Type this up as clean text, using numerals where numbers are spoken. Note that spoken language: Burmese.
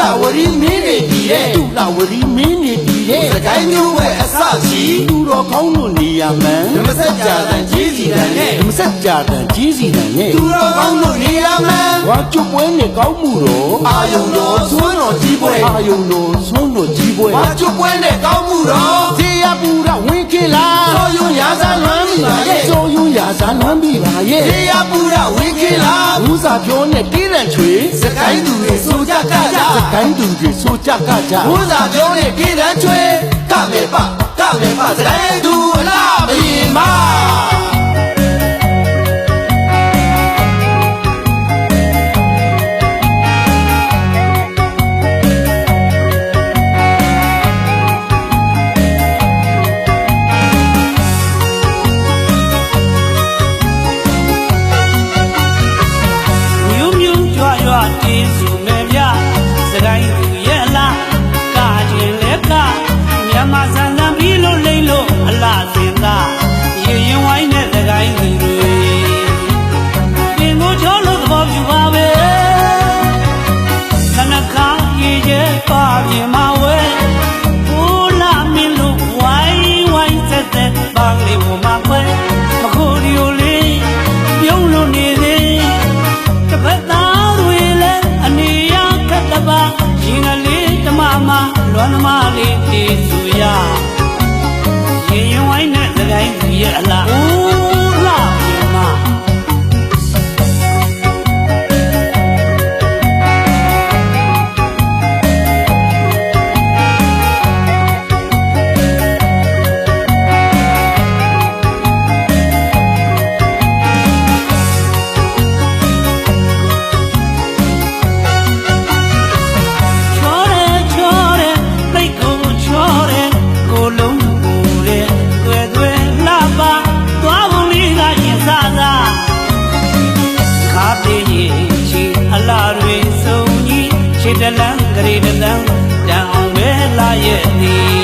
လာဝရီမင်းနေတီတဲ့တူလာဝရီမင်းနေတီတဲ့စကိုင်းမျိုးပဲအစကြီးသူတော်ကောင်းလို့နေရမှန်ဓမ္မစကြာတန်ကြီးစီတန်နဲ့ဓမ္မစကြာတန်ကြီးစီတန်နဲ့သူတော်ကောင်းလို့နေရမှန်ဝါကျွပွဲနဲ့ကောင်းမှုတော်အာယုံတော်သွန်းတော်ကြီးပွဲအာယုံတော်သွန်းတော်ကြီးပွဲဝါကျွပွဲနဲ့ကောင်းမှုတော်ဇေယပူရဝင်းခေလာစောယုံရာဇာလွမ်းမိပါရဲ့စောယုံရာဇာလွမ်းမိပါရဲ့ဇေယပူရဝင်းခေလာဦးစာပြောနဲ့တေးရန်ချွေစကိုင်းသူတွေဆိုကြကကြစကိုင်းသူတွေဆိုကြကကြဦးစာပြောနဲ့တေးရန်ချွေကမေပစကိုင်းသူအလားမရင်မလွမ်းသမားလေးပြေစုရရင်ရင်ဝိုင်းနဲ့စကိုင်းကြီးရဲ့အလားဦးလာပြေမတလန်းကလေးတလန်းတန်အောင်ပဲလာရဲ့သည်